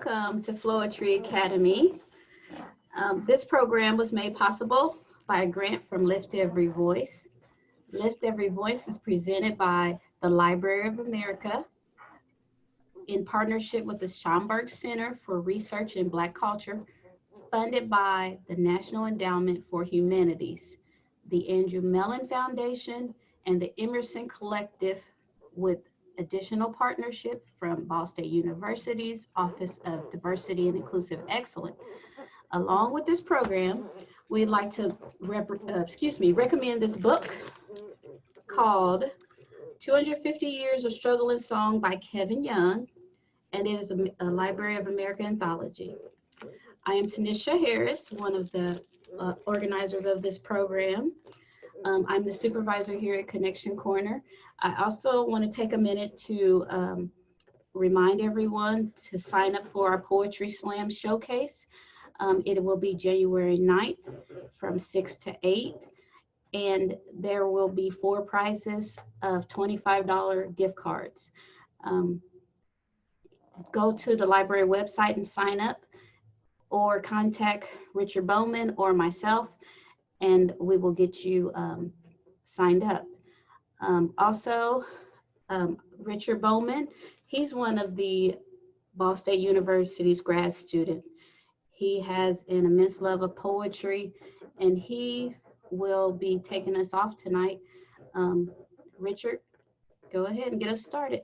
Welcome to Flow-etry Academy. This program was made possible by a grant from Lift Every Voice. Lift Every Voice is presented by the Library of America in partnership with the Schomburg Center for Research in Black Culture, funded by the National Endowment for Humanities, the Andrew Mellon Foundation, and the Emerson Collective, with additional partnership from Ball State University's Office of Diversity and Inclusive Excellence. Along with this program, we'd like to recommend this book called 250 Years of Struggle and Song by Kevin Young, and it is a Library of America anthology. I am Tanisha Harris, one of the organizers of this program. I'm the supervisor here at Connection Corner. I also want to take a minute to remind everyone to sign up for our Poetry Slam Showcase. It will be January 9th from 6 to 8, and there will be 4 prizes of $25 gift cards. Go to the library website and sign up, or contact Richard Bowman or myself, and we will get you signed up. Richard Bowman, he's one of the Ball State University's grad students. He has an immense love of poetry, and he will be taking us off tonight. Richard, go ahead and get us started.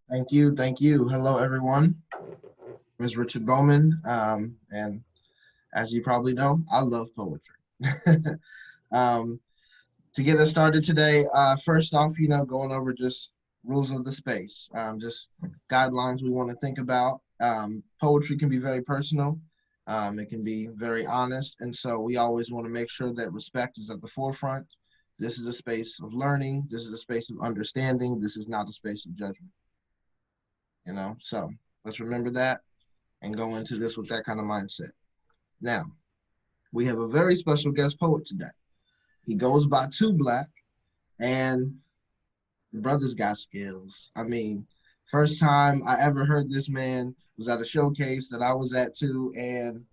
Thank you. Hello, everyone. Ms. Richard Bowman, and as you probably know, I love poetry. To get us started today, first off, going over just rules of the space, just guidelines we want to think about. Poetry can be very personal. It can be very honest. And so we always want to make sure that respect is at the forefront. This is a space of learning. This is a space of understanding. This is not a space of judgment. So let's remember that and go into this with that kind of mindset. Now, we have a very special guest poet today. He goes by 2 Black, and the brother's got skills. I mean, first time I ever heard this man was at a showcase that I was at too, and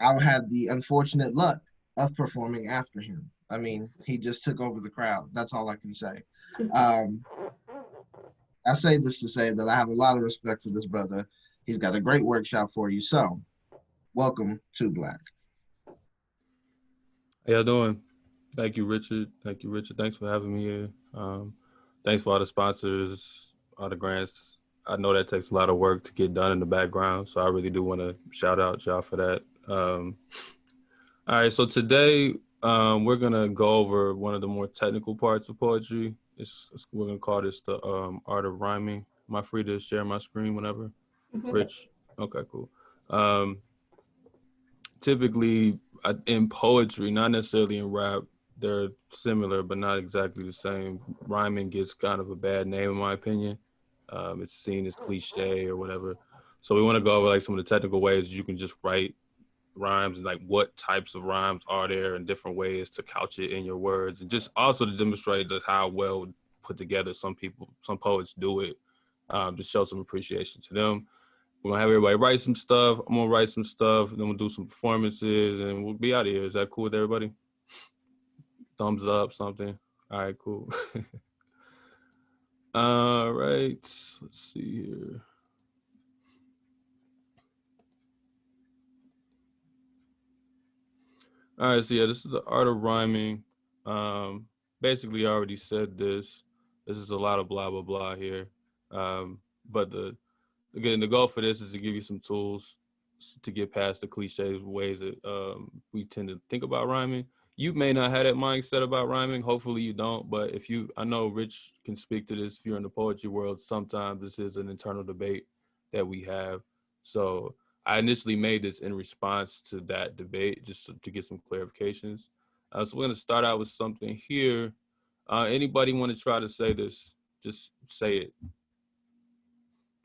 I had the unfortunate luck of performing after him. I mean, he just took over the crowd. That's all I can say. I say this to say that I have a lot of respect for this brother. He's got a great workshop for you. So, welcome to Black. How y'all doing? Thank you, Richard. Thanks for having me here. Thanks for all the sponsors, all the grants. I know that takes a lot of work to get done in the background, so I really do want to shout out y'all for that. All right, so today we're gonna go over one of the more technical parts of poetry. We're gonna call this the art of rhyming. Am I free to share my screen whenever? Mm-hmm. Rich? Okay, cool. Typically in poetry, not necessarily in rap, they're similar, but not exactly the same. Rhyming gets kind of a bad name, in my opinion. It's seen as cliche or whatever. So we want to go over like some of the technical ways you can just write rhymes, and like what types of rhymes are there and different ways to couch it in your words, and just also to demonstrate just how well put together some poets do it, to show some appreciation to them. We're gonna have everybody write some stuff. I'm gonna write some stuff, and then we'll do some performances, and we'll be out of here. Is that cool with everybody? Thumbs up, something. All right, cool. All right, let's see here. All right, so yeah, this is the art of rhyming. Basically, I already said this. This is a lot of blah, blah, blah here. But the goal for this is to give you some tools to get past the cliche ways that we tend to think about rhyming. You may not have that mindset about rhyming. Hopefully you don't. But I know Rich can speak to this. If you're in the poetry world, sometimes this is an internal debate that we have. So I initially made this in response to that debate, just to get some clarifications. So we're going to start out with something here. Anybody want to try to say this? Just say it.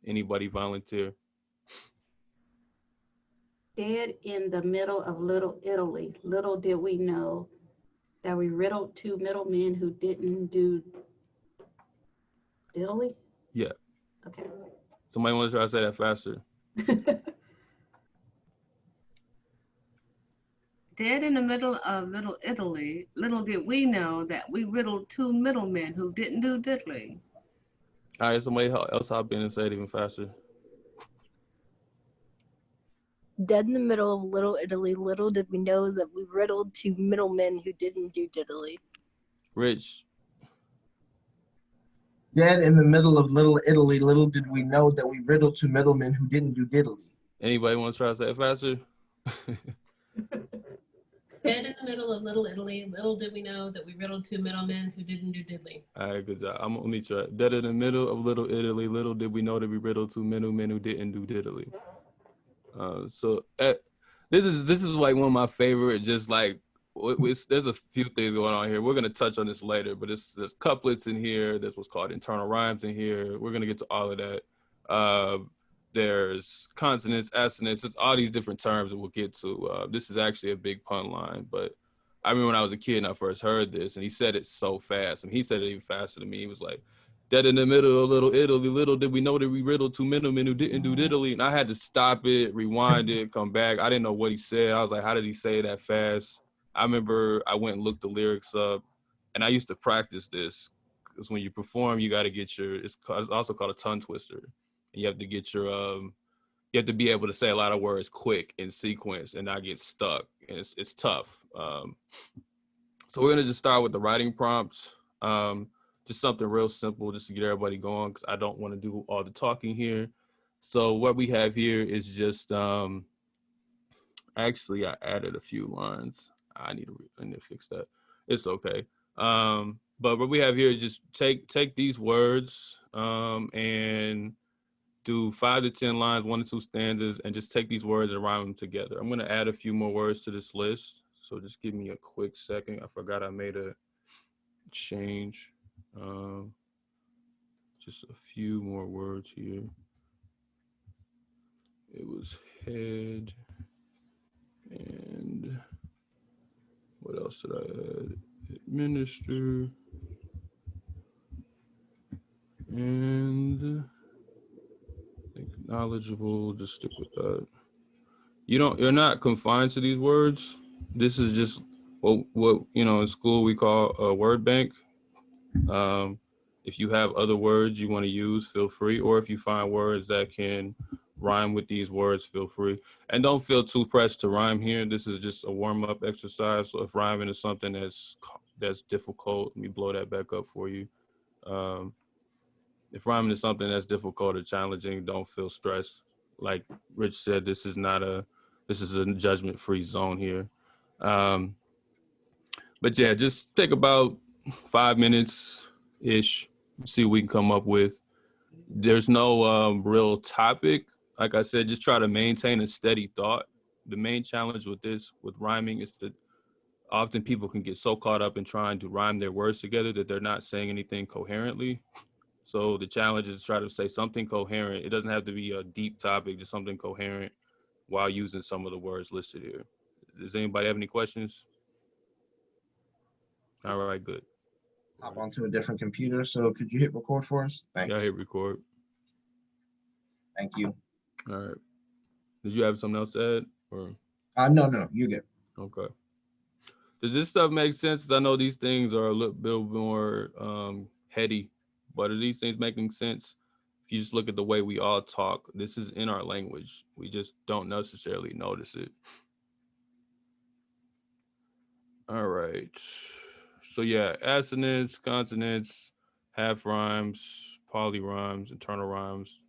Anybody volunteer? Dead in the middle of Little Italy, little did we know that we riddled 2 middlemen who didn't do diddly? Yeah. Okay. Somebody want to try to say that faster? Dead in the middle of Little Italy, little did we know that we riddled two middlemen who didn't do diddly. All right, somebody else hop in and say it even faster. Dead in the middle of Little Italy, little did we know that we riddled two middlemen who didn't do diddly. Rich. Dead in the middle of Little Italy, little did we know that we riddled two middlemen who didn't do diddly. Anybody want to try to say it faster? Dead in the middle of Little Italy, little did we know that we riddled two middlemen who didn't do diddly. All right, good job. I'm gonna meet you at dead in the middle of Little Italy. Little did we know that we riddled two middlemen who didn't do diddly. This is like one of my favorite. Just like there's a few things going on here. We're gonna touch on this later, but there's couplets in here. There's what's called internal rhymes in here. We're gonna get to all of that. There's consonants, assonants, just all these different terms that we'll get to. This is actually a big pun line, but I remember when I was a kid and I first heard this, and he said it so fast, and he said it even faster than me. He was like, "Dead in the middle of Little Italy, little did we know that we riddled two middlemen who didn't do diddly." And I had to stop it, rewind it, come back. I didn't know what he said. I was like, "How did he say it that fast?" I remember I went and looked the lyrics up, and I used to practice this because when you perform, you got to get it's also called a tongue twister. You have to get you have to be able to say a lot of words quick in sequence and not get stuck. And it's tough. So we're gonna just start with the writing prompts. Just something real simple, just to get everybody going, because I don't want to do all the talking here. So what we have here is just actually I added a few lines. I need to fix that. It's okay. But what we have here is just take these words and do 5 to 10 lines, 1 to 2 stanzas, and just take these words and rhyme them together. I'm gonna add a few more words to this list, so just give me a quick second. I forgot I made a change. Just a few more words here. It was head, and what else did I add? Administer, and knowledgeable, just stick with that. You're not confined to these words. This is just what in school we call a word bank. If you have other words you want to use, feel free. Or if you find words that can rhyme with these words, feel free. And don't feel too pressed to rhyme here. This is just a warm-up exercise. So if rhyming is something that's difficult, let me blow that back up for you. If rhyming is something that's difficult or challenging, don't feel stressed. Like Rich said, this is a judgment-free zone here. But yeah, just take about 5 minutes-ish, see what we can come up with. There's no real topic. Like I said, just try to maintain a steady thought. The main challenge with rhyming is that often people can get so caught up in trying to rhyme their words together that they're not saying anything coherently. So the challenge is to try to say something coherent. It doesn't have to be a deep topic, just something coherent while using some of the words listed here. Does anybody have any questions? All right, good. Hop onto a different computer. So could you hit record for us? Thanks. Yeah, hit record. Thank you. All right. Did you have something else to add? Or No, you're good. okay. Does this stuff make sense? 'Cause I know these things are a little bit more heady, but are these things making sense? If you just look at the way we all talk, this is in our language. We just don't necessarily notice it. All right. So yeah, assonance, consonants, half rhymes, polyrhymes, internal rhymes,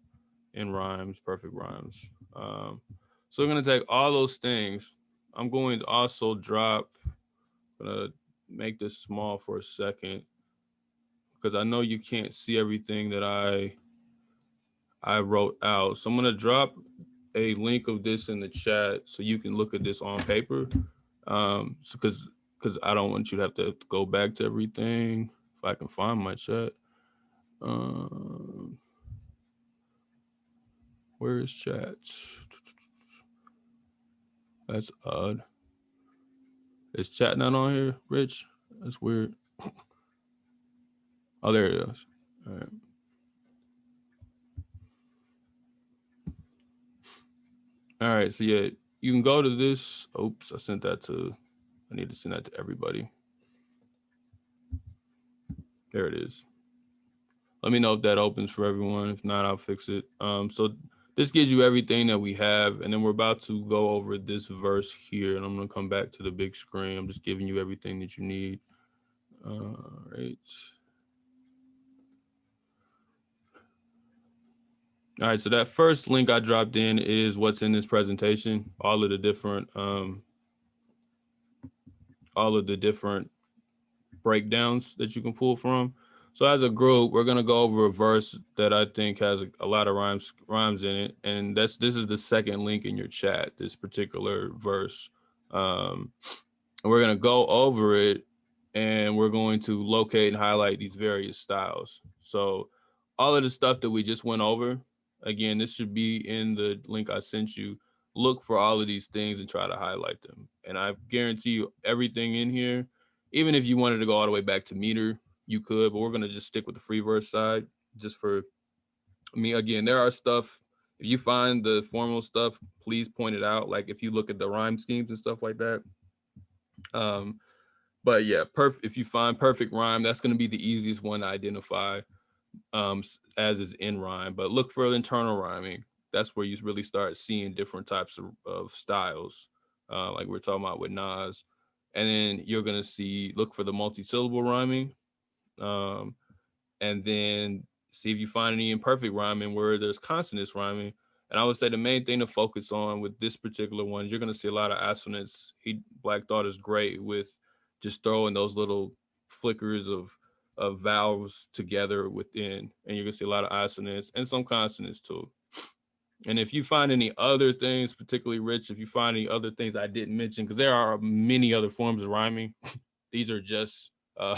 end rhymes, perfect rhymes. So we're gonna take all those things. I'm going to also drop, I'm gonna make this small for a second because I know you can't see everything that I wrote out. So I'm gonna drop a link of this in the chat so you can look at this on paper. Because I don't want you to have to go back to everything. If I can find my chat. Where is chat? That's odd. Is chat not on here, Rich? That's weird. Oh, there it is. All right. All right, so yeah, you can go to this. Oops, I need to send that to everybody. There it is. Let me know if that opens for everyone. If not, I'll fix it. So this gives you everything that we have, and then we're about to go over this verse here, and I'm gonna come back to the big screen. I'm just giving you everything that you need. All right. All right, so that first link I dropped in is what's in this presentation. All of the different breakdowns that you can pull from. So as a group, we're gonna go over a verse that I think has a lot of rhymes in it, and this is the second link in your chat. This particular verse, and we're gonna go over it, and we're going to locate and highlight these various styles. So all of the stuff that we just went over, again, this should be in the link I sent you. Look for all of these things and try to highlight them. And I guarantee you everything in here, even if you wanted to go all the way back to meter, you could, but we're going to just stick with the free verse side just for me. Again, there are stuff, if you find the formal stuff, please point it out. Like if you look at the rhyme schemes and stuff like that. But yeah, if you find perfect rhyme, that's going to be the easiest one to identify as is in rhyme. But look for internal rhyming. That's where you really start seeing different types of styles, like we're talking about with Nas. And then you're going to look for the multi-syllable rhyming, and then see if you find any imperfect rhyming where there's consonants rhyming. And I would say the main thing to focus on with this particular one, you're going to see a lot of assonance. Black Thought is great with just throwing those little flickers of vowels together within, and you're going to see a lot of assonance and some consonants too. And if you find any other things, particularly Rich, if you find any other things I didn't mention, because there are many other forms of rhyming, these are just a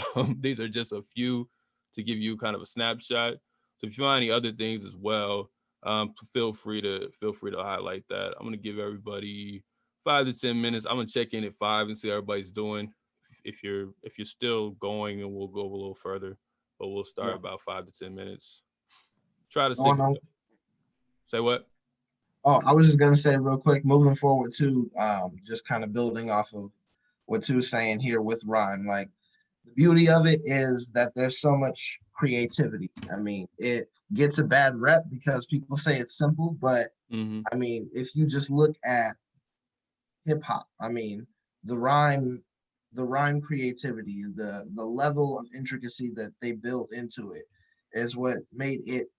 few to give you kind of a snapshot. So if you find any other things as well, feel free to highlight that. I'm gonna give everybody 5 to 10 minutes. I'm gonna check in at 5 and see how everybody's doing. If you're still going, and we'll go a little further, but we'll start about 5 to 10 minutes. Try to stick. Say what? Oh, I was just gonna say real quick, moving forward too, just kind of building off of what tu was saying here with rhyme. Like the beauty of it is that there's so much creativity. I mean, it gets a bad rep because people say it's simple, but I mean, if you just look at hip hop, I mean, the rhyme creativity, the level of intricacy that they built into it is what made it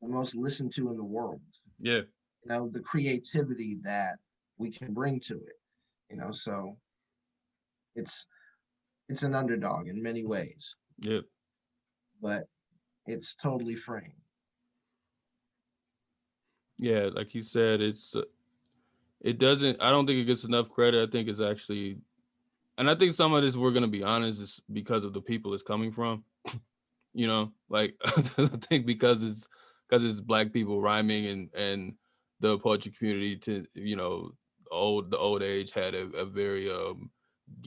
the most listened to in the world. Yeah. You know, the creativity that we can bring to it, you know, so it's an underdog in many ways. Yep. But it's totally framed. Yeah, like you said, it doesn't, I don't think it gets enough credit. I think it's actually, and I think some of this, we're going to be honest, is because of the people it's coming from. You know, like I think because it's Black people rhyming, and the poetry community, to, you know, the old age had a very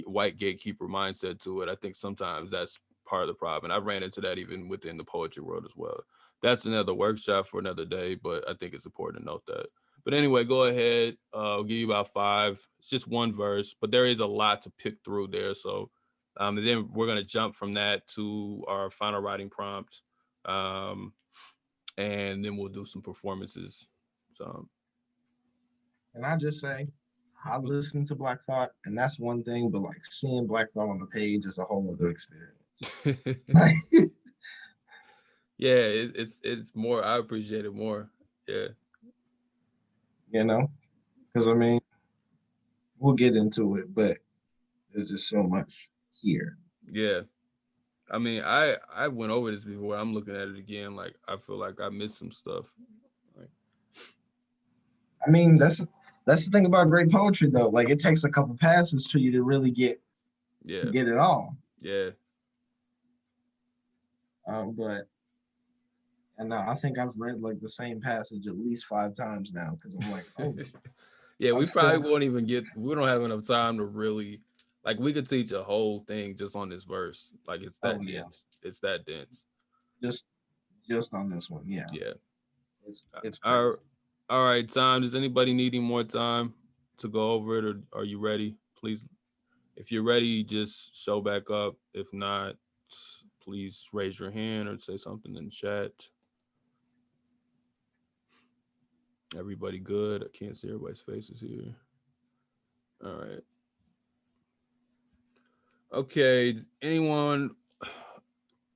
white gatekeeper mindset to it. I think sometimes that's part of the problem. And I ran into that even within the poetry world as well. That's another workshop for another day, but I think it's important to note that. But anyway, go ahead. I'll give you about 5. It's just one verse, but there is a lot to pick through there. So and then we're going to jump from that to our final writing prompt. And then we'll do some performances. So, and I just say, I listen to Black Thought, and that's one thing, but like seeing Black Thought on the page is a whole other experience. Yeah, it's more, I appreciate it more. Yeah. You know, because I mean, we'll get into it, but there's just so much here. Yeah. I mean, I went over this before. I'm looking at it again. Like, I feel like I missed some stuff. Like, I mean, that's the thing about great poetry, though. Like, it takes a couple passes for you to really get it all. Yeah. But and I think I've read like the same passage at least 5 times now, because I'm like, oh. Yeah, we won't even we don't have enough time to really, like, we could teach a whole thing just on this verse. Like, it's that dense. Yeah. It's that dense. Just on this one, yeah. Yeah. It's crazy. All right, time. Does anybody need any more time to go over it, or are you ready? Please, if you're ready, just show back up. If not, please raise your hand or say something in chat. Everybody good? I can't see everybody's faces here. All right. Okay. Anyone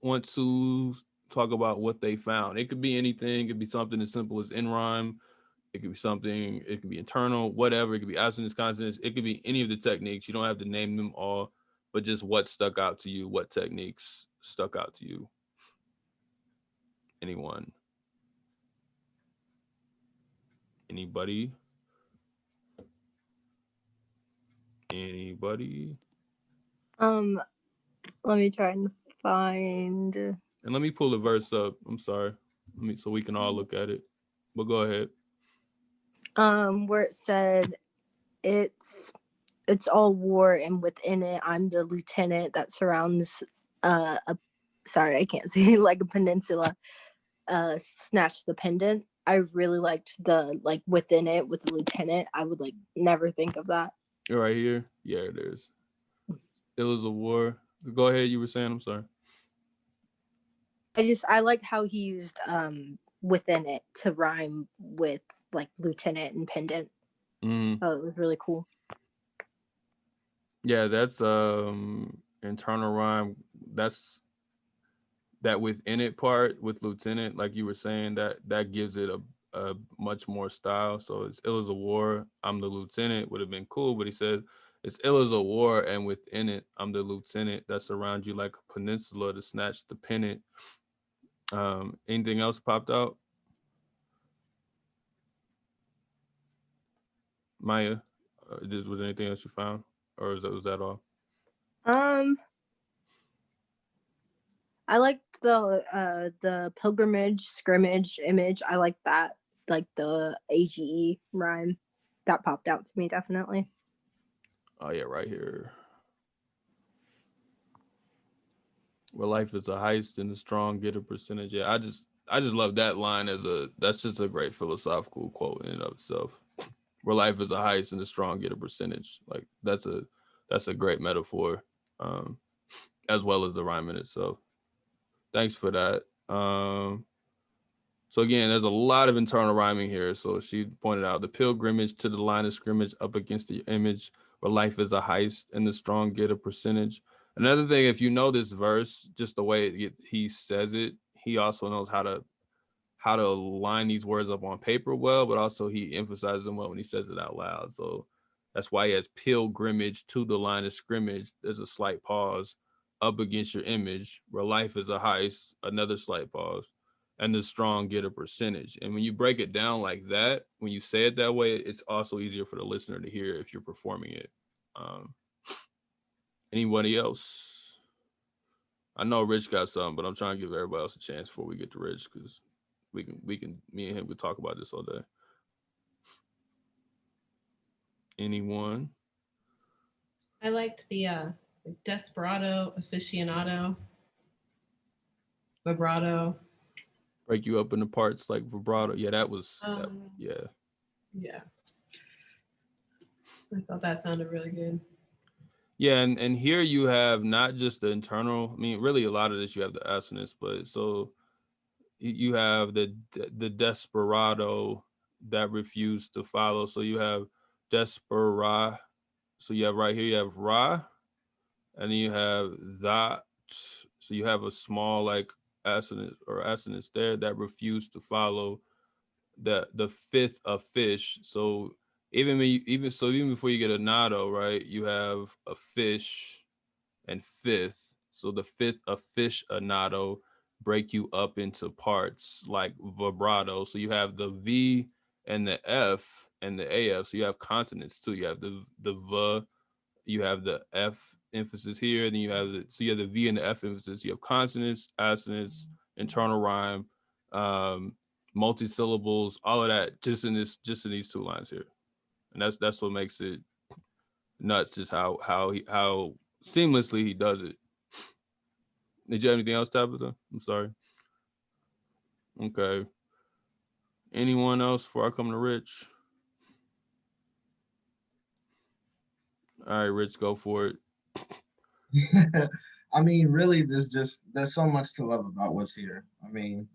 want to talk about what they found? It could be anything. It could be something as simple as in rhyme. It could be something. It could be internal, whatever. It could be assonance, consonants. It could be any of the techniques. You don't have to name them all, but just what stuck out to you. What techniques stuck out to you? Anyone? Anybody? Anybody? Let me try and find. And let me pull the verse up. I'm sorry. So we can all look at it. But go ahead. Where it said it's all war, and within it I'm the lieutenant that surrounds sorry, I can't see, like a peninsula, snatch the pendant. I really liked the like within it with the lieutenant. I would like never think of that. Right here. Yeah, it is. It was a war. Go ahead. You were saying. I'm sorry. I like how he used within it to rhyme with like lieutenant and pendant. Oh, it was really cool. Yeah, that's internal rhyme. That's that within it part with lieutenant, like you were saying, that gives it a much more style. So it's ill as a war, I'm the lieutenant would have been cool, but he said it's ill as a war, and within it I'm the lieutenant that surrounds you like a peninsula to snatch the pennant. Anything else popped out? Maya, was there anything else you found, or was that all? I liked the pilgrimage, scrimmage, image. I like that, like the AGE rhyme. That popped out to me definitely. Oh yeah, right here. Where life is a heist and the strong get a percentage. Yeah, I just love that line that's just a great philosophical quote in and of itself. Where life is a heist and the strong get a percentage. Like that's a great metaphor, as well as the rhyme in itself. Thanks for that. So again, there's a lot of internal rhyming here. So she pointed out the pilgrimage to the line of scrimmage up against the image where life is a heist and the strong get a percentage. Another thing, if you know this verse, just the way he says it, he also knows how to line these words up on paper well, but also he emphasizes them well when he says it out loud. So that's why he has pilgrimage to the line of scrimmage. There's a slight pause up against your image where life is a heist, another slight pause, and the strong get a percentage. And when you break it down like that, when you say it that way, it's also easier for the listener to hear if you're performing it. Anybody else? I know Rich got something, but I'm trying to give everybody else a chance before we get to Rich, because me and him could talk about this all day. Anyone? I liked the desperado, aficionado, vibrato. Break you up into parts like vibrato. Yeah, that was yeah. Yeah. I thought that sounded really good. Yeah, and here you have not just the internal. I mean, really, a lot of this you have the assonance, but so you have the desperado that refused to follow. So you have despera. So you have right here you have ra, and then you have that. So you have a small like assonance there that refused to follow the fifth of fish. So even before you get a nado, right, you have a fish and fifth. So the fifth of fish a nado break you up into parts like vibrato. So you have the V and the F and the AF. So you have consonants too. You have the V, you have the F emphasis here, then you have the V and the F emphasis. You have consonants, assonance, internal rhyme, multi-syllables, all of that just in these two lines here. And that's what makes it nuts, just how seamlessly he does it. Did you have anything else, Tabitha? I'm sorry. Okay. Anyone else before I come to Rich? All right, Rich, go for it. I mean, really, there's so much to love about what's here. I mean,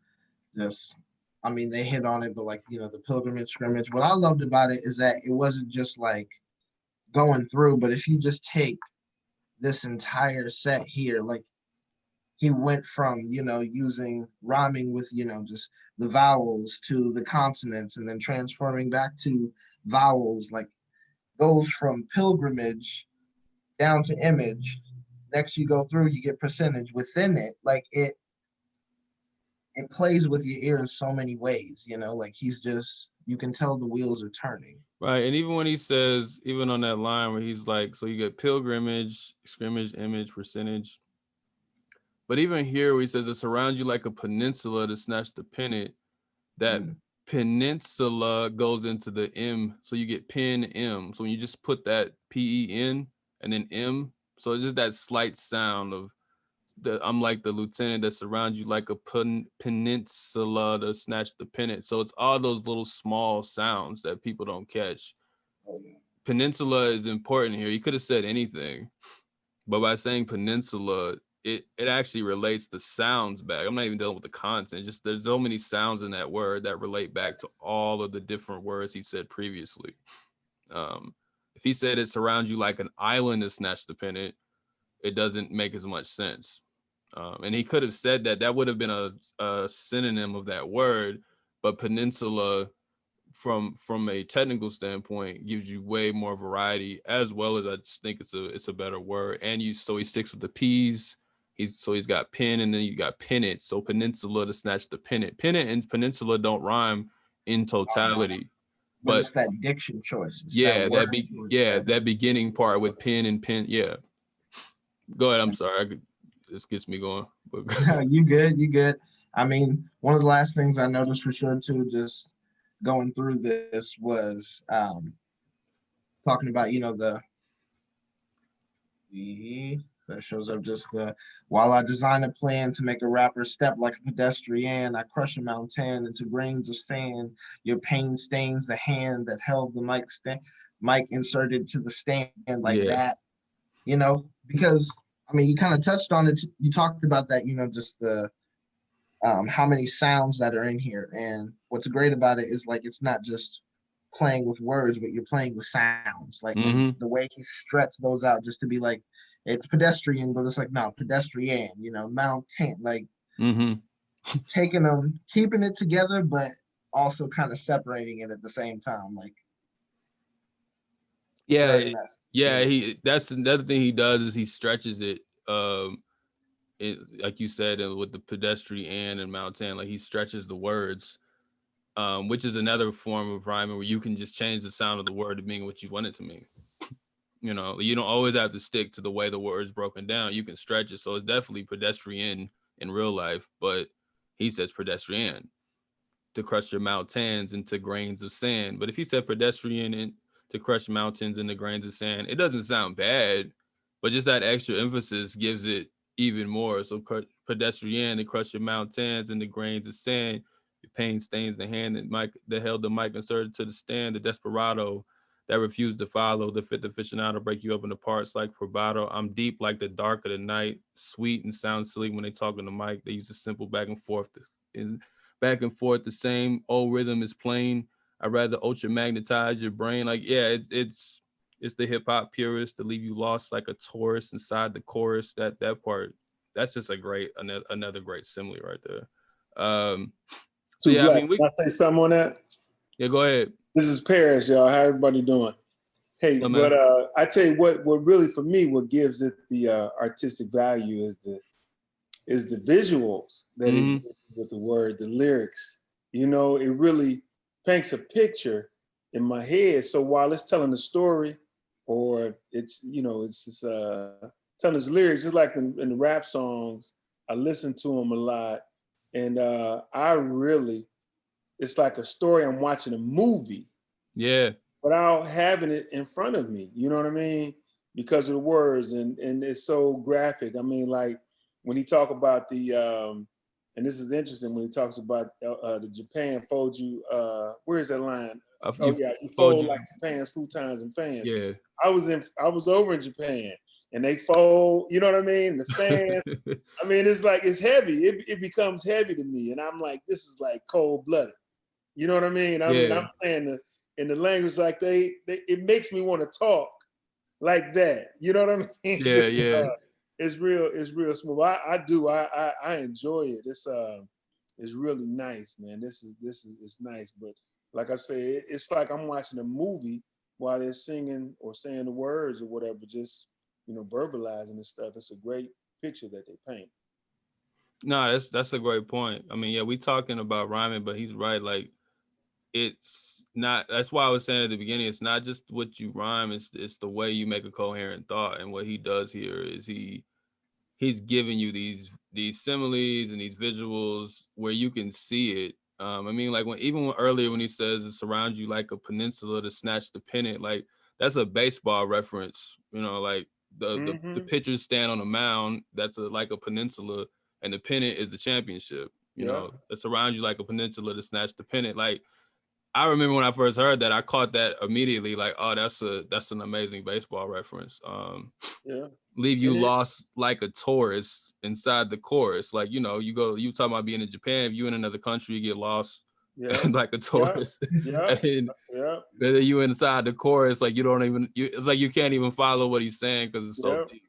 just I mean, they hit on it, but like, the pilgrimage scrimmage. What I loved about it is that it wasn't just like going through, but if you just take this entire set here, like he went from, using rhyming with, just the vowels to the consonants and then transforming back to vowels, like goes from pilgrimage down to image. Next you go through, you get percentage within it. Like it plays with your ear in so many ways, like you can tell the wheels are turning. Right. And even when he says, even on that line where he's like, so you get pilgrimage, scrimmage, image, percentage. But even here where he says it surrounds you like a peninsula to snatch the pennant, that peninsula goes into the M. So you get pen M. So when you just put that P-E-N and then M, so it's just that slight sound of I'm like the lieutenant that surrounds you like a peninsula to snatch the pennant. So it's all those little small sounds that people don't catch. Peninsula is important here. He could have said anything, but by saying peninsula, it actually relates the sounds back. I'm not even dealing with the content. Just there's so many sounds in that word that relate back to all of the different words he said previously. If he said it surrounds you like an island to snatch the pennant, it doesn't make as much sense. And he could have said that would have been a synonym of that word, but peninsula from a technical standpoint gives you way more variety, as well as I just think it's a better word. And so he sticks with the P's. He's got pen, and then you got pennant. So peninsula to snatch the pennant. Pennant and peninsula don't rhyme in totality. But it's that diction choice. That beginning part with pen and pen. Yeah. Go ahead. I'm sorry. This gets me going. You good. I mean, one of the last things I noticed for sure too, just going through this was talking about, that shows up just while I design a plan to make a rapper step like a pedestrian, I crush a mountain into grains of sand. Your pain stains the hand that held the mic inserted to the stand like that, because I mean, you kind of touched on it. You talked about that, just the how many sounds that are in here. And what's great about it is like it's not just playing with words, but you're playing with sounds. Like the way he stretched those out just to be like, it's pedestrian, but it's like, no, pedestrian, mountain, like taking them, keeping it together, but also kind of separating it at the same time. Like, that's another thing he does is he stretches it. Like you said, with the pedestrian and mountain, like he stretches the words, which is another form of rhyming where you can just change the sound of the word to mean what you want it to mean. You don't always have to stick to the way the word is broken down. You can stretch it. So it's definitely pedestrian in real life, but he says pedestrian to crush your mountains into grains of sand. But if he said pedestrian and to crush mountains into grains of sand, it doesn't sound bad, but just that extra emphasis gives it even more. So pedestrian to crush your mountains into grains of sand. Your pain stains the hand that held the mic inserted to the stand. The desperado that refused to follow, the fifth aficionado break you up into parts like bravado. I'm deep like the dark of the night, sweet and sound silly when they talk on the mic. They use a simple back and forth. The same old rhythm is plain. I'd rather ultra magnetize your brain. Like, yeah, it's the hip hop purist to leave you lost like a tourist inside the chorus. That part, that's just another great simile right there. So yeah, I mean, can I say something on that? Yeah, go ahead. This is Paris, y'all. How everybody doing? Hey, but I tell you what really for me, what gives it the artistic value is the visuals that it gives with the word, the lyrics. It really paints a picture in my head. So while it's telling the story, or it's just telling us lyrics, just like in the rap songs, I listen to them a lot, and it's like a story. I'm watching a movie. Yeah. Without having it in front of me, you know what I mean? Because of the words, and it's so graphic. I mean, like when he talk about the And this is interesting when he talks about the Japan fold you. Where is that line? Oh yeah, you fold like Japan's futons and fans. Yeah. I was over in Japan, and they fold. You know what I mean? The fan. I mean, it's like it's heavy. It becomes heavy to me, and I'm like, this is like cold blooded. You know what I mean? I mean, I'm saying in the language like it makes me want to talk like that. You know what I mean? Yeah, Just, it's real smooth. I enjoy it. It's really nice, man. This is nice. But like I say, it's like I'm watching a movie while they're singing or saying the words or whatever, just verbalizing and stuff. It's a great picture that they paint. No, that's a great point. I mean, yeah, we talking about rhyming, but he's right. Like, it's not. That's why I was saying at the beginning, it's not just what you rhyme. It's the way you make a coherent thought. And what he does here is he's giving you these similes and these visuals where you can see it. I mean, like earlier when he says it surrounds you like a peninsula to snatch the pennant, like that's a baseball reference. Like the pitchers stand on a mound. That's like a peninsula, and the pennant is the championship. It surrounds you like a peninsula to snatch the pennant. Like, I remember when I first heard that, I caught that immediately. Like, oh, that's an amazing baseball reference. Leave you lost like a tourist inside the chorus. Like, you talking about being in Japan. If you in another country, you get lost like a tourist. And then you inside the chorus, like it's like you can't even follow what he's saying because it's so deep.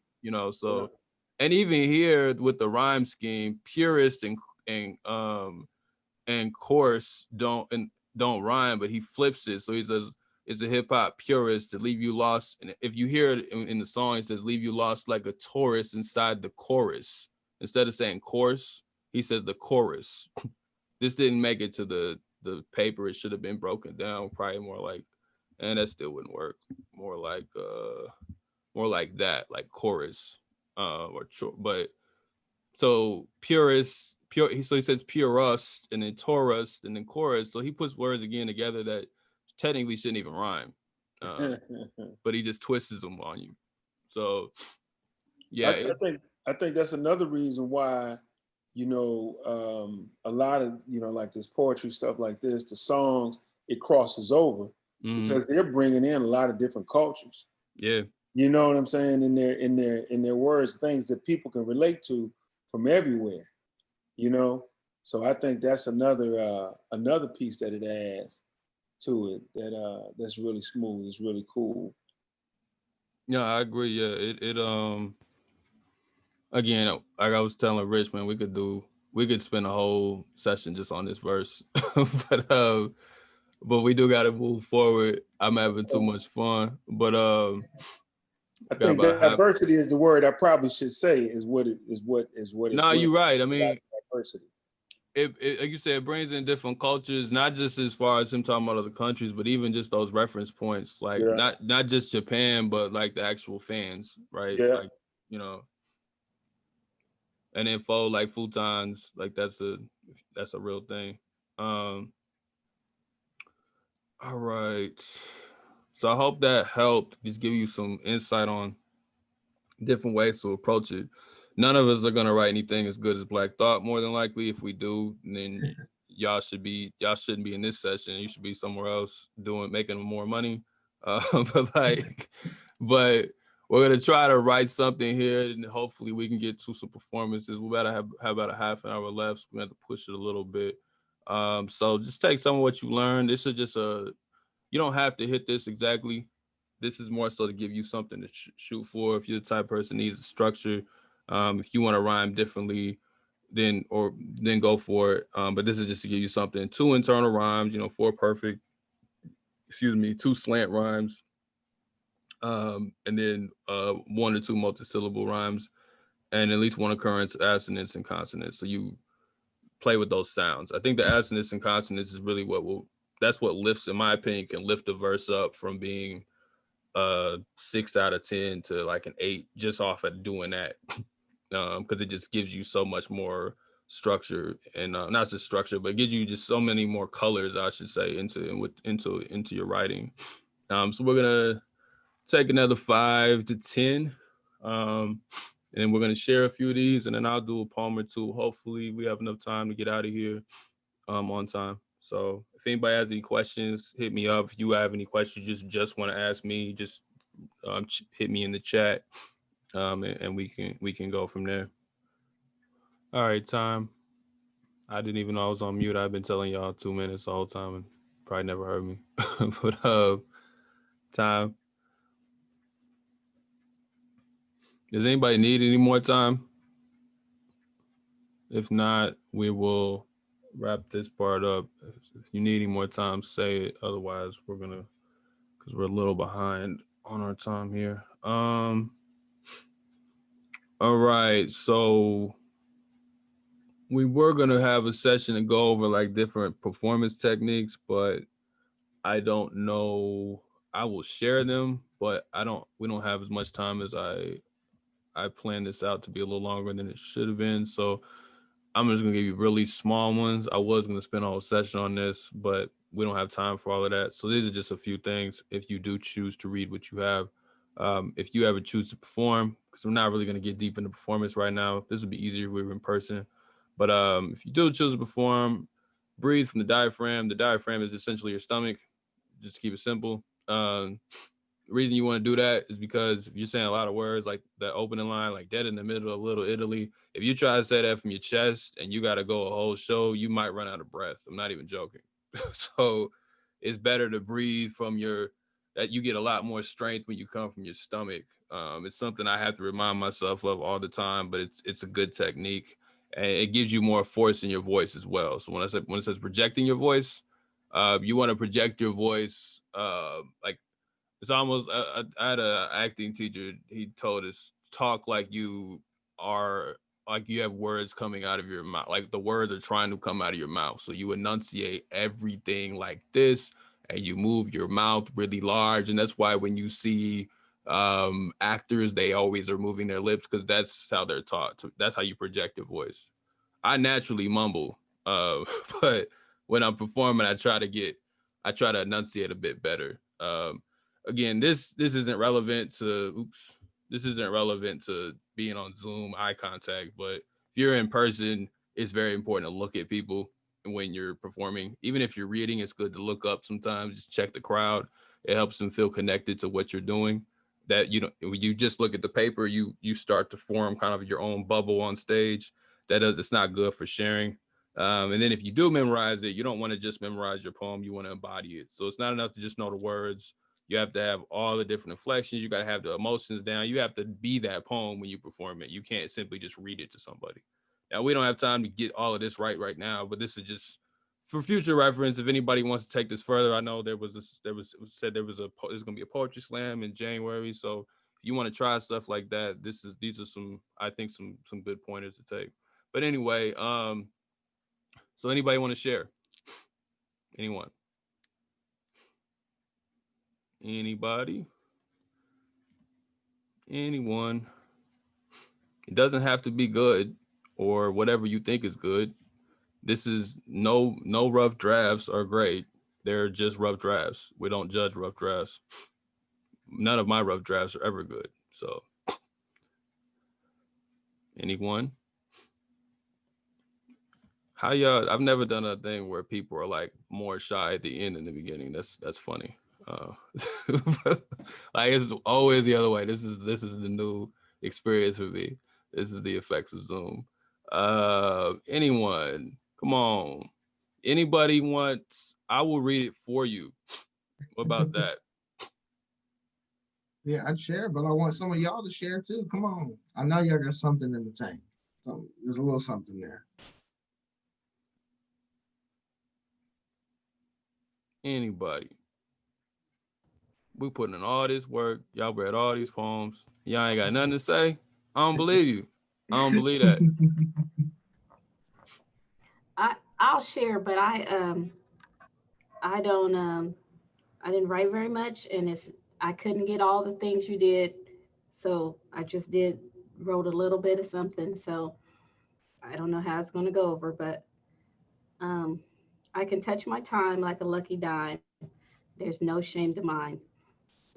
So, and even here with the rhyme scheme, purist and chorus don't rhyme, but he flips it. So he says, it's a hip hop purist to leave you lost. And if you hear it in the song, it says, leave you lost like a tourist inside the chorus. Instead of saying course, he says the chorus. This didn't make it to the paper. It should have been broken down, probably more like, and that still wouldn't work. More like that, like chorus, but so purist. So he says purust and then taurus and then chorus. So he puts words again together that technically shouldn't even rhyme, but he just twists them on you. So yeah, I think that's another reason why a lot of like this poetry stuff like this, the songs, it crosses over because they're bringing in a lot of different cultures. Yeah, you know what I'm saying, in their words, things that people can relate to from everywhere. So I think that's another piece that it adds to it that's really smooth. It's really cool. Yeah, I agree. Yeah, it again, like I was telling Rich, man, we could spend a whole session just on this verse, but we do got to move forward. I'm having too much fun, but I think diversity is the word I probably should say is what it. No, you're right. I mean, diversity. It like you said, it brings in different cultures, not just as far as him talking about other countries, but even just those reference points, like not just Japan, but like the actual fans, right? Yeah. Like, and then fold like futons, like that's a real thing. All right. So I hope that helped just give you some insight on different ways to approach it. None of us are gonna write anything as good as Black Thought. More than likely, if we do, then y'all shouldn't be in this session. You should be somewhere else making more money. But we're gonna try to write something here, and hopefully we can get to some performances. We better have about a half an hour left. So we have to push it a little bit. So just take some of what you learned. This is just you don't have to hit this exactly. This is more so to give you something to shoot for. If you're the type of person who needs a structure. If you want to rhyme differently, then go for it. But this is just to give you something. 2 internal rhymes, 4 perfect, 2 slant rhymes, and then 1 or 2 multisyllable rhymes, and at least 1 occurrence, assonance and consonants. So you play with those sounds. I think the assonance and consonants is really that's what lifts, in my opinion, can lift a verse up from being 6 out of 10 to like an 8 just off of doing that. Because it just gives you so much more structure, and not just structure, but it gives you just so many more colors, I should say, into your writing. So we're gonna take another 5 to 10, and And then we're going to share a few of these, and then I'll do a poem or two. Hopefully we have enough time to get out of here on time. So if anybody has any questions, hit me up. If you have any questions, just want to ask me, just hit me in the chat, and we can go from there. All right, time. I didn't even know I was on mute. I've been telling y'all 2 minutes the whole time and probably never heard me. But time. Does anybody need any more time? If not, we will wrap this part up. If you need any more time, say it. Otherwise, we're gonna, because we're a little behind on our time here. All right, so we were gonna have a session to go over like different performance techniques, but I don't know. I will share them, but we don't have as much time as I planned this out to be a little longer than it should have been. So I'm just gonna give you really small ones. I was gonna spend a whole session on this, but we don't have time for all of that. So these are just a few things if you do choose to read what you have. If you ever choose to perform, because we're not really gonna get deep into performance right now. This would be easier if we were in person. But if you do choose to perform, breathe from the diaphragm. The diaphragm is essentially your stomach, just to keep it simple. The reason you want to do that is because if you're saying a lot of words like the opening line, like dead in the middle of Little Italy, if you try to say that from your chest and you got to go a whole show, you might run out of breath. I'm not even joking. So it's better to breathe from that you get a lot more strength when you come from your stomach. It's something I have to remind myself of all the time, but it's a good technique. And it gives you more force in your voice as well. So when it says projecting your voice, you want to project your voice like it's almost. I had an acting teacher. He told us talk like you have words coming out of your mouth, like the words are trying to come out of your mouth. So you enunciate everything like this, and you move your mouth really large. And that's why when you see actors, they always are moving their lips because that's how they're taught. That's how you project your voice. I naturally mumble, but when I'm performing, I try to enunciate a bit better. Again, this isn't relevant to being on Zoom eye contact, but if you're in person, it's very important to look at people when you're performing. Even if you're reading, it's good to look up sometimes, just check the crowd. It helps them feel connected to what you're doing. That when you just look at the paper, you start to form kind of your own bubble on stage. It's not good for sharing. And then if you do memorize it, you don't want to just memorize your poem, you want to embody it. So it's not enough to just know the words. You have to have all the different inflections. You got to have the emotions down. You have to be that poem when you perform it. You can't simply just read it to somebody. Now, we don't have time to get all of this right now, but this is just for future reference. If anybody wants to take this further, I know there's going to be a poetry slam in January. So if you want to try stuff like that, these are some good pointers to take. But anyway, so anybody want to share? Anyone? Anybody? Anyone? It doesn't have to be good or whatever you think is good. This is no rough drafts are great. They're just rough drafts. We don't judge rough drafts. None of my rough drafts are ever good. So anyone? How y'all? I've never done a thing where people are like more shy at the end than the beginning. That's funny. Like it's always the other way. This is the new experience for me. This is the effects of Zoom. Anyone? Come on. Anybody wants? I will read it for you. What about that? Yeah, I'd share, but I want some of y'all to share too. Come on. I know y'all got something in the tank. So there's a little something there. Anybody? We putting in all this work. Y'all read all these poems. Y'all ain't got nothing to say. I don't believe you. I don't believe that. I'll share, but I didn't write very much, and I couldn't get all the things you did, so I just wrote a little bit of something. So I don't know how it's going to go over, but I can touch my time like a lucky dime. There's no shame to mine.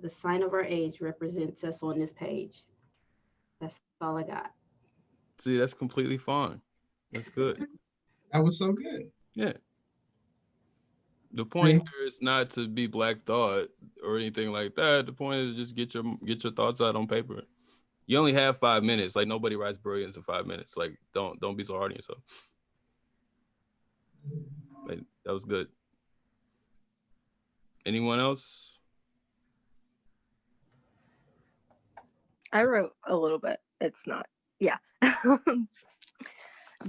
The sign of our age represents us on this page. That's all I got. See, that's completely fine. That's good. That was so good. Yeah. The point See? here is not to be Black Thought or anything like that. The point is just get your thoughts out on paper. You only have 5 minutes. Like nobody writes brilliance in 5 minutes. Like don't be so hard on yourself. Like, that was good. Anyone else? I wrote a little bit. It's not. Yeah.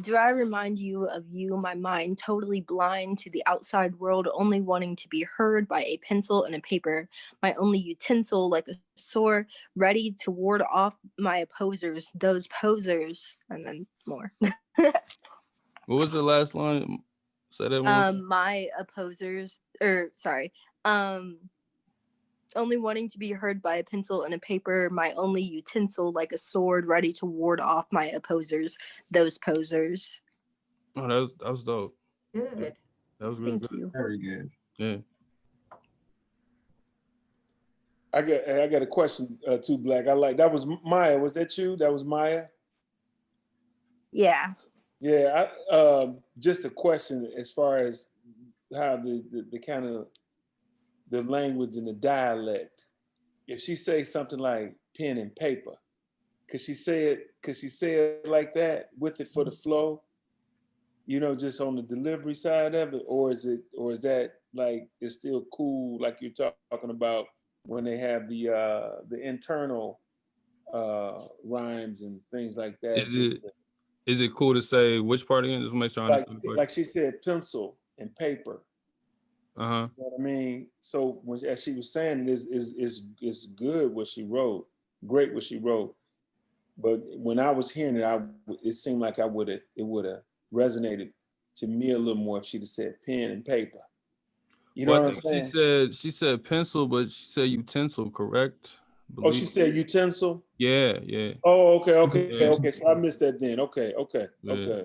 Do I remind you of you, my mind totally blind to the outside world, only wanting to be heard by a pencil and a paper, my only utensil like a sword, ready to ward off my opposers, those posers, and then more. What was the last line? Say that one. My opposers, only wanting to be heard by a pencil and a paper, my only utensil like a sword, ready to ward off my opposers, those posers. Oh, that was dope. Good. That was really Thank good. you. Very good. Yeah. I got a question too, Black. I like that was Maya. Was that you? That was Maya? Yeah. Yeah, just a question as far as how the kind of the language and the dialect. If she say something like pen and paper, could she say it like that with it for the flow? You know, just on the delivery side of it, or is that like it's still cool, like you're talking about when they have the internal rhymes and things like that. Is it cool to say which part again? Just make sure I understand the question. Like she said, pencil and paper. Uh-huh. You know what I mean? So as she was saying, it's good what she wrote, great what she wrote. But when I was hearing it, it seemed like it would have resonated to me a little more if she'd have said pen and paper. You know what I'm saying? She said pencil, but she said utensil, correct? Oh, she said utensil? Yeah. Oh, okay. Yeah. Okay. So I missed that then. Okay. Yeah.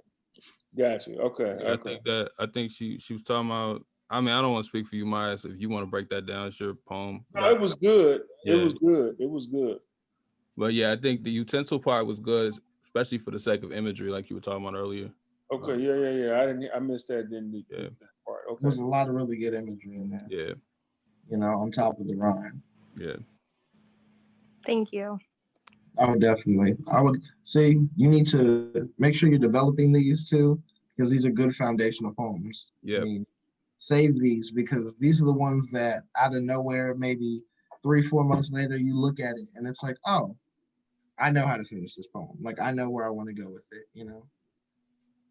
Got you. Okay. Yeah, Okay. I think she was talking about. I mean, I don't want to speak for you, Maya. So if you want to break that down, it's your poem. No, it was good. Yeah. It was good. But yeah, I think the utensil part was good, especially for the sake of imagery, like you were talking about earlier. Okay. Yeah. I missed that then. That part. Okay. There's a lot of really good imagery in there. Yeah. You know, on top of the rhyme. Yeah. Thank you. Oh, definitely. I would say you need to make sure you're developing these too, because these are good foundational poems. Yeah. I mean, save these because these are the ones that out of nowhere, maybe 3-4 months later, you look at it and it's like, oh, I know how to finish this poem. Like I know where I want to go with it. You know,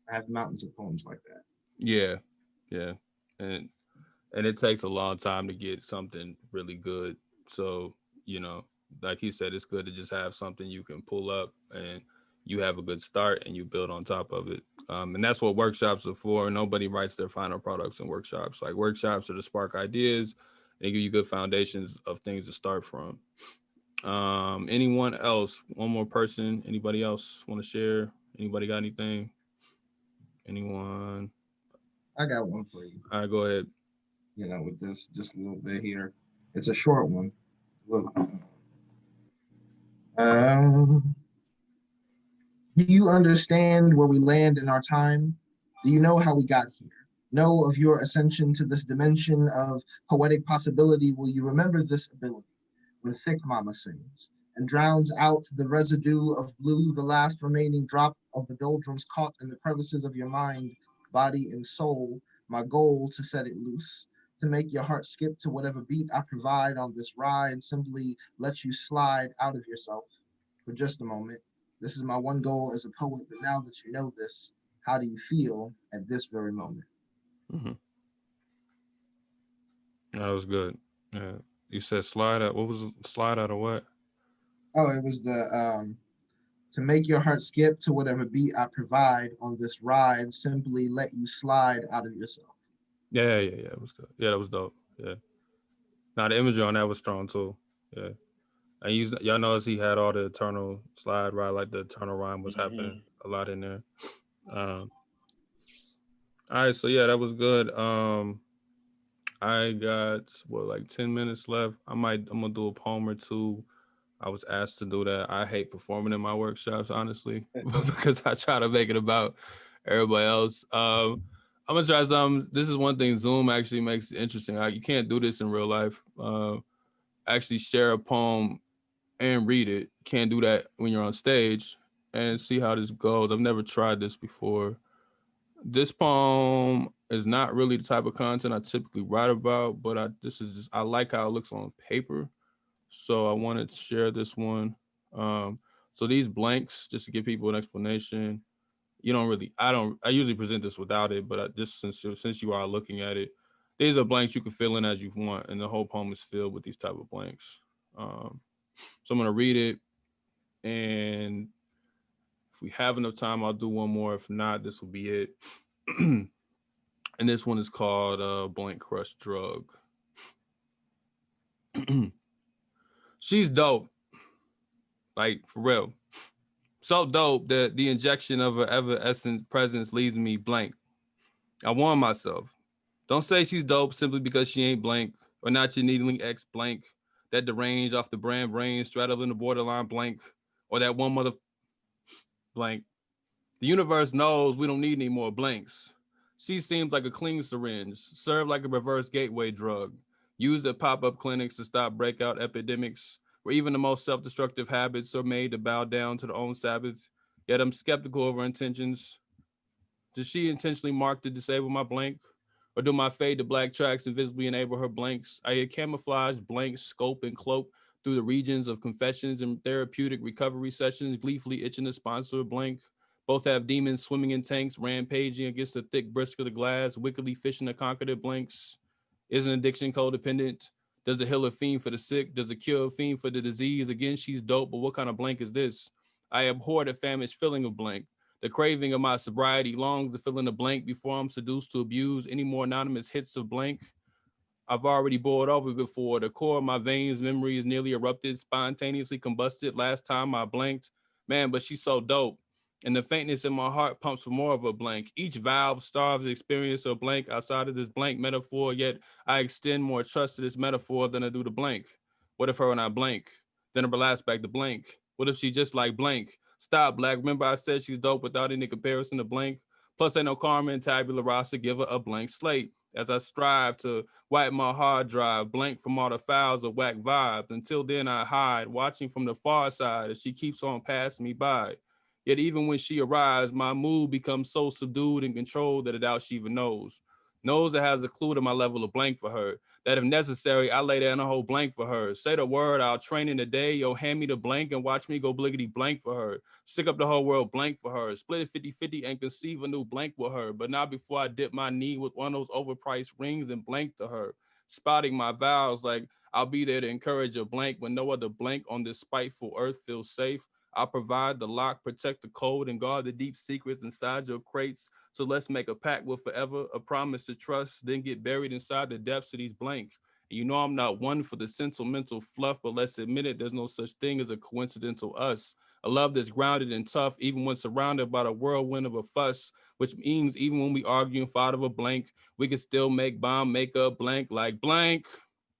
I have mountains of poems like that. Yeah. And it takes a long time to get something really good. So, you know, like he said, it's good to just have something you can pull up and you have a good start and you build on top of it. And that's what workshops are for. Nobody writes their final products in workshops. Like workshops are to spark ideas. They give you good foundations of things to start from. Anyone else? One more person? Anybody else want to share? Anybody got anything? Anyone? I got one for you. All right, go ahead. You know, with this, just a little bit here. It's a short one. Look. Do you understand where we land in our time? Do you know how we got here? Know of your ascension to this dimension of poetic possibility? Will you remember this ability when thick mama sings and drowns out the residue of blue, the last remaining drop of the doldrums caught in the crevices of your mind, body, and soul? My goal to set it loose, to make your heart skip to whatever beat I provide on this ride, simply let you slide out of yourself for just a moment. This is my one goal as a poet, but now that you know this, how do you feel at this very moment? Mm-hmm. That was good. You said slide out. What was slide out of what? Oh, it was the to make your heart skip to whatever beat I provide on this ride, simply let you slide out of yourself. Yeah. It was good. Yeah, that was dope. Yeah. Now the imagery on that was strong too. Yeah. And y'all notice he had all the eternal slide ride, like the eternal rhyme was happening a lot in there. All right, so yeah, that was good. I got like 10 minutes left. I'm gonna do a poem or two I was asked to do that. I hate performing in my workshops, honestly, because I try to make it about everybody else. I'm gonna try some. This is one thing Zoom actually makes it interesting. You can't do this in real life. Actually share a poem and read it. Can't do that when you're on stage, and see how this goes. I've never tried this before. This poem is not really the type of content I typically write about, but I like how it looks on paper. So I wanted to share this one. So these blanks, just to give people an explanation, I usually present this without it, but just since you are looking at it, these are blanks you can fill in as you want, and the whole poem is filled with these type of blanks. So I'm gonna read it, and if we have enough time, I'll do one more. If not, this will be it. And this one is called Blank Crush Drug. She's dope. Like, for real. So dope that the injection of her ever-essent presence leaves me blank. I warn myself. Don't say she's dope simply because she ain't blank, or not your needling ex blank, that deranged off the brand brain straddling the borderline blank, or that one mother blank. The universe knows we don't need any more blanks. She seems like a clean syringe, served like a reverse gateway drug, used at pop-up clinics to stop breakout epidemics, where even the most self-destructive habits are made to bow down to their own Sabbath. Yet I'm skeptical of her intentions. Does she intentionally mark to disable my blank? Or do my fade to black tracks invisibly enable her blanks? I hear camouflage blanks scope and cloak through the regions of confessions and therapeutic recovery sessions, gleefully itching to sponsor a blank. Both have demons swimming in tanks, rampaging against the thick brisk of the glass, wickedly fishing to conquer their blanks. Is an addiction codependent? Does it heal a fiend for the sick? Does it cure a fiend for the disease? Again, she's dope, but what kind of blank is this? I abhor the famished feeling of blank. The craving of my sobriety longs to fill in the blank before I'm seduced to abuse any more anonymous hits of blank. I've already boiled over before. The core of my veins, memory is nearly erupted, spontaneously combusted last time I blanked. Man, but she's so dope. And the faintness in my heart pumps for more of a blank. Each valve starves the experience of blank outside of this blank metaphor, yet I extend more trust to this metaphor than I do to blank. What if her and I blank? Then I relapse back to blank. What if she just like blank? Stop, Black. Remember I said she's dope without any comparison to blank? Plus ain't no karma and tabula rasa, give her a blank slate. As I strive to wipe my hard drive, blank from all the files of whack vibes. Until then I hide, watching from the far side as she keeps on passing me by. Yet even when she arrives, my mood becomes so subdued and controlled that I doubt she even knows. Knows that has a clue to my level of blank for her. That if necessary, I lay down a whole blank for her. Say the word, I'll train in the day. Yo, hand me the blank and watch me go bliggity blank for her. Stick up the whole world blank for her. Split it 50-50 and conceive a new blank with her. But not before I dip my knee with one of those overpriced rings and blank to her. Spotting my vows like I'll be there to encourage a blank when no other blank on this spiteful earth feels safe. I'll provide the lock, protect the code, and guard the deep secrets inside your crates. So let's make a pact with forever, a promise to trust, then get buried inside the depths of these blank. And you know I'm not one for the sentimental fluff, but let's admit it, there's no such thing as a coincidental us. A love that's grounded and tough, even when surrounded by the whirlwind of a fuss, which means even when we argue and fight of a blank, we can still make bomb makeup blank like blank.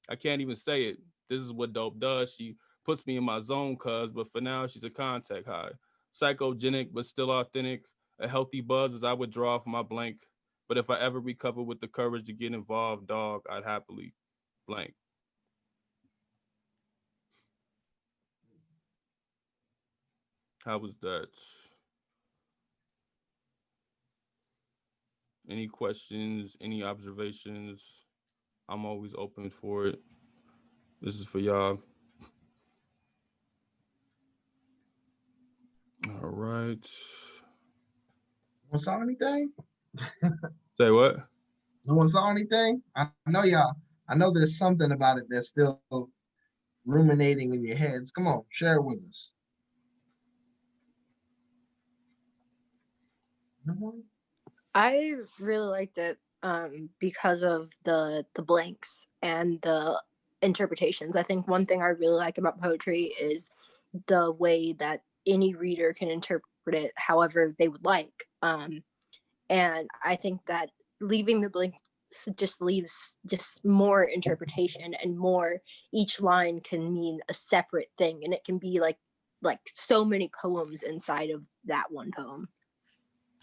I can't even say it. This is what dope does. She puts me in my zone, but for now she's a contact high. Psychogenic, but still authentic. A healthy buzz as I withdraw from my blank. But if I ever recover with the courage to get involved, dog, I'd happily blank. How was that? Any questions, any observations? I'm always open for it. This is for y'all. All right. No one saw anything? Say what? No one saw anything? I know y'all. I know there's something about it that's still ruminating in your heads. Come on, share it with us. No one? I really liked it because of the blanks and the interpretations. I think one thing I really like about poetry is the way that any reader can interpret it however they would like. And I think that leaving the blank just leaves just more interpretation and more, each line can mean a separate thing, and it can be like so many poems inside of that one poem.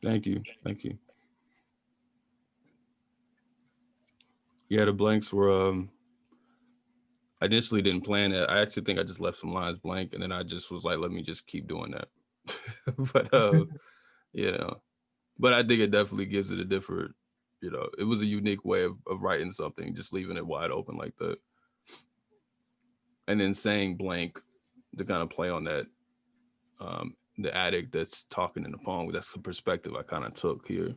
Thank you. Yeah, the blanks were, I initially didn't plan it. I actually think I just left some lines blank, and then I just was like, let me just keep doing that. But but I think it definitely gives it a different, it was a unique way of writing something, just leaving it wide open like that. And then saying blank to kind of play on that, the addict that's talking in the poem, that's the perspective I kind of took here.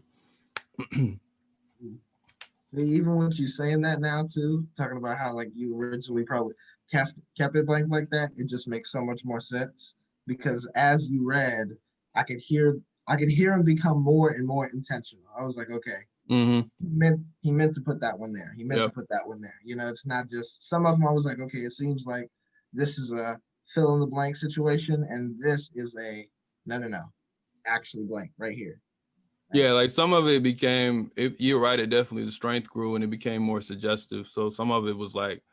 See, even with you saying that now too, talking about how like you originally probably kept it blank like that, it just makes so much more sense, because as you read, I could hear him become more and more intentional. I was like, okay, he meant to put that one there. He meant to put that one there. It's not just, some of them I was like, okay, it seems like this is a fill in the blank situation, and this is a no, actually blank right here. Yeah, like some of it became, you're right, it definitely, the strength grew and it became more suggestive. So some of it was like,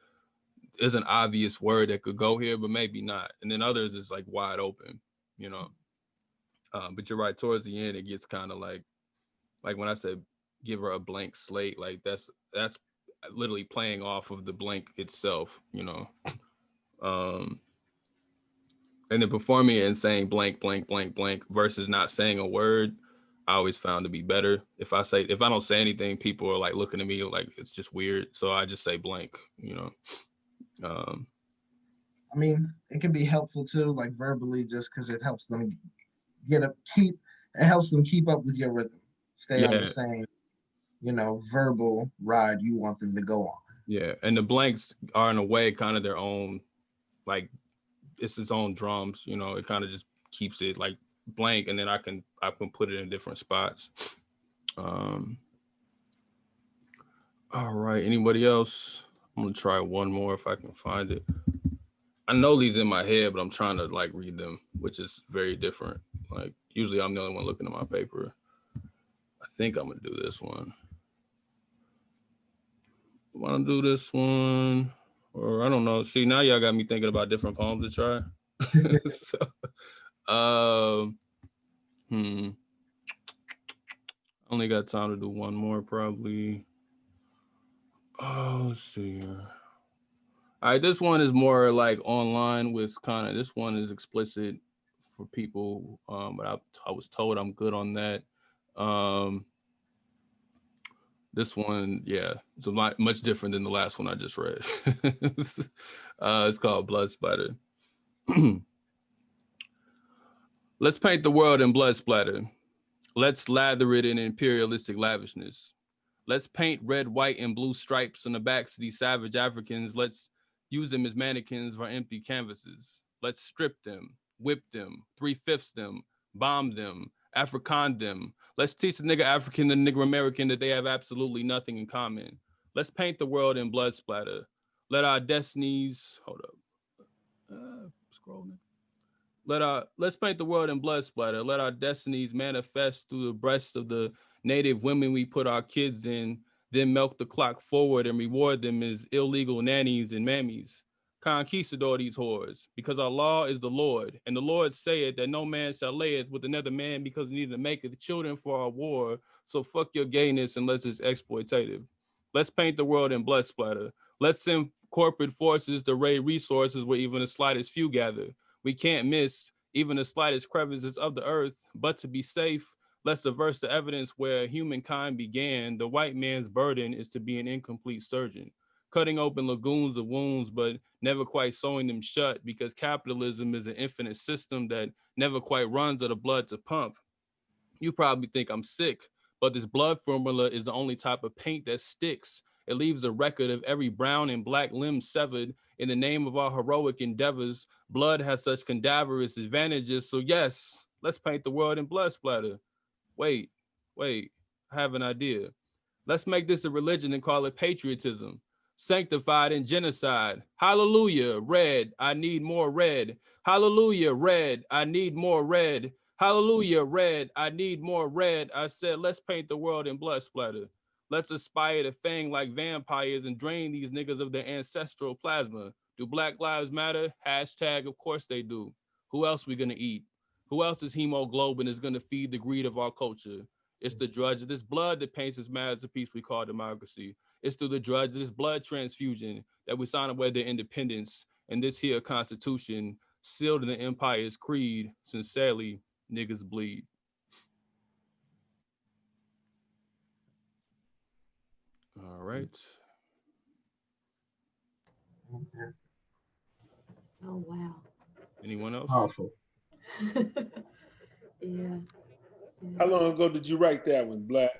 there's an obvious word that could go here, but maybe not. And then others is like wide open, but you're right, towards the end, it gets kind of like when I said, give her a blank slate, like that's literally playing off of the blank itself, and then performing it and saying blank, blank, blank, blank versus not saying a word, I always found to be better. If I don't say anything, people are like looking at me like it's just weird. So I just say blank, I mean, it can be helpful too, like verbally, just because it helps them keep up with your rhythm, stay on the same, verbal ride you want them to go on. Yeah, and the blanks are in a way kind of their own, like it's its own drums. It kind of just keeps it like blank, and then I can put it in different spots. All right, anybody else? I'm gonna try one more if I can find it. I know these in my head, but I'm trying to like read them, which is very different. Like usually I'm the only one looking at my paper. I think I'm gonna do this one. I want to do this one, or I don't know. See, now y'all got me thinking about different poems to try. So, only got time to do one more probably. Oh, let's see here. All right, this one is more like online with this one is explicit for people, but I was told I'm good on that. This one, it's much different than the last one I just read. It's called Blood Splatter. Let's paint the world in blood splatter. Let's lather it in imperialistic lavishness. Let's paint red, white, and blue stripes on the backs of these savage Africans. Let's use them as mannequins for empty canvases. Let's strip them, whip them, 3/5 them, bomb them, African them. Let's teach the nigger African and the nigger American that they have absolutely nothing in common. Let's paint the world in blood splatter. Let our destinies, scrolling. Let's paint the world in blood splatter. Let our destinies manifest through the breasts of the native women we put our kids in, then milk the clock forward and reward them as illegal nannies and mammies. Conquistador these whores, because our law is the Lord, and the Lord saith that no man shall layeth with another man because he neither maketh children for our war. So fuck your gayness unless it's exploitative. Let's paint the world in blood splatter. Let's send corporate forces to raid resources where even the slightest few gather. We can't miss even the slightest crevices of the earth, but to be safe, let's diverse the evidence where humankind began. The white man's burden is to be an incomplete surgeon, cutting open lagoons of wounds, but never quite sewing them shut, because capitalism is an infinite system that never quite runs out of blood to pump. You probably think I'm sick, but this blood formula is the only type of paint that sticks. It leaves a record of every brown and black limb severed in the name of our heroic endeavors. Blood has such cadaverous advantages. So yes, let's paint the world in blood splatter. Wait, I have an idea. Let's make this a religion and call it patriotism. Sanctified in genocide. Hallelujah, red, I need more red. Hallelujah, red, I need more red. Hallelujah, red, I need more red. I said, let's paint the world in blood splatter. Let's aspire to fang like vampires and drain these niggas of their ancestral plasma. Do Black Lives Matter? Hashtag, of course they do. Who else we gonna eat? Who else's hemoglobin is gonna feed the greed of our culture? It's the drudge of this blood that paints this masterpiece we call democracy. It's through the drudge of this blood transfusion that we sign away their independence and this here constitution sealed in the empire's creed. Sincerely, niggas bleed. All right. Oh, wow. Anyone else? Powerful. Yeah. How long ago did you write that one, Black?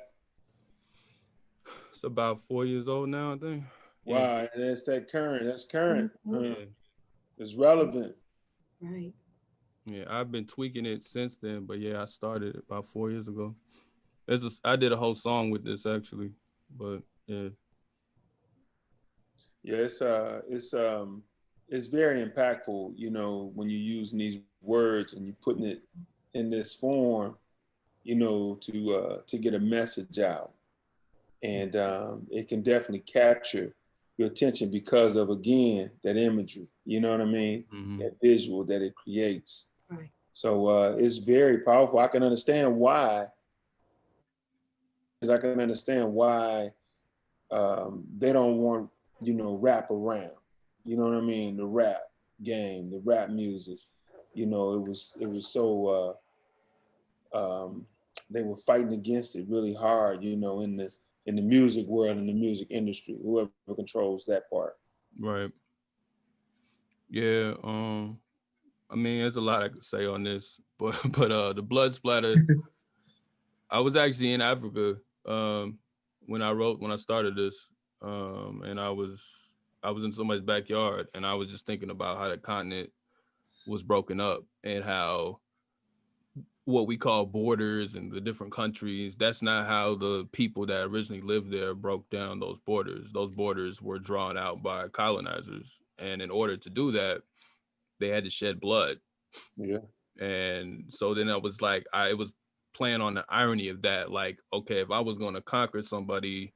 It's about 4 years old now, I think. Wow, and that's current. That's current. Mhm. Yeah. It's relevant. Right. Yeah, I've been tweaking it since then, but yeah, I started about 4 years ago. I did a whole song with this actually, but yeah. Yeah, it's very impactful, you know, when you're using these words and you're putting it in this form, you know, to get a message out. And it can definitely capture your attention because of, again, that imagery, you know what I mean? Mm-hmm. That visual that it creates. Right. So it's very powerful. I can understand why. I can understand why they don't want, you know, rap around. You know what I mean? The rap game, the rap music. You know, it was so they were fighting against it really hard. You know, in the music world, in the music industry, whoever controls that part. Right. Yeah. I mean, there's a lot I could say on this, but the blood splatter. I was actually in Africa when I started this, and I was in somebody's backyard, and I was just thinking about how the continent was broken up and how what we call borders and the different countries, that's not how the people that originally lived there broke down those borders. Those borders were drawn out by colonizers, and in order to do that, they had to shed blood. Yeah. And so then I was like, it was playing on the irony of that. Like, okay, if I was going to conquer somebody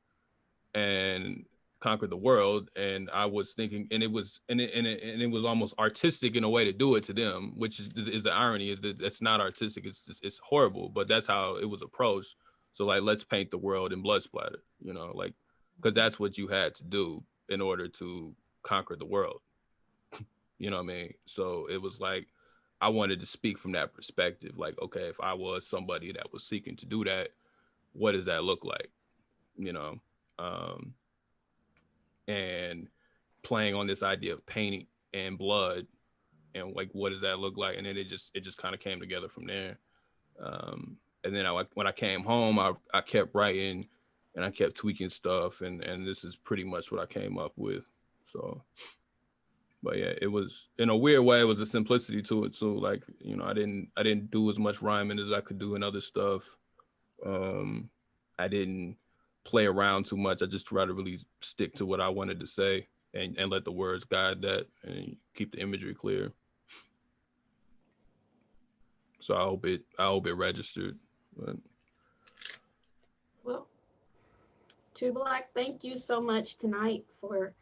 and conquer the world, and I was thinking, and it was almost artistic in a way to do it to them, which is the irony, is that it's not artistic. It's horrible, but that's how it was approached. So like, let's paint the world in blood splatter, you know, like, because that's what you had to do in order to conquer the world. You know what I mean? So it was like, I wanted to speak from that perspective. Like, okay, if I was somebody that was seeking to do that, what does that look like? You know, and playing on this idea of painting and blood, and like, what does that look like? And then it just kind of came together from there. And then when I came home, I kept writing and I kept tweaking stuff, and this is pretty much what I came up with. So. But yeah, it was, in a weird way, it was a simplicity to it too. Like, you know, I didn't do as much rhyming as I could do in other stuff. I didn't play around too much. I just tried to really stick to what I wanted to say and let the words guide that and keep the imagery clear. So I hope it registered. But. Well, Two Black, thank you so much tonight for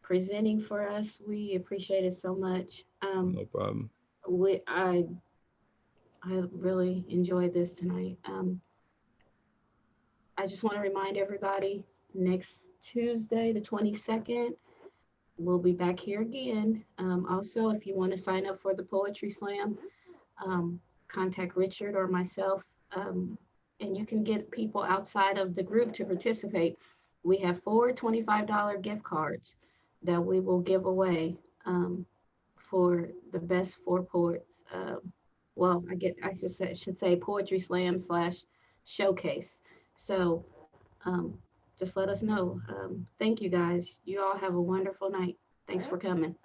presenting for us. We appreciate it so much. No problem. I really enjoyed this tonight. I just want to remind everybody, next Tuesday, the 22nd, we'll be back here again. Also, if you want to sign up for the Poetry Slam, contact Richard or myself, and you can get people outside of the group to participate. We have 4 $25 gift cards that we will give away for the best 4 poets. Well, I should say Poetry Slam / showcase. So just let us know. Thank you guys. You all have a wonderful night. Thanks for coming.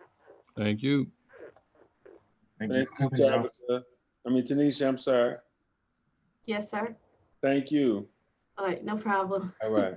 Thank you. Thank you, Tabitha. Tanisha, I'm sorry. Yes, sir. Thank you. All right, no problem. All right.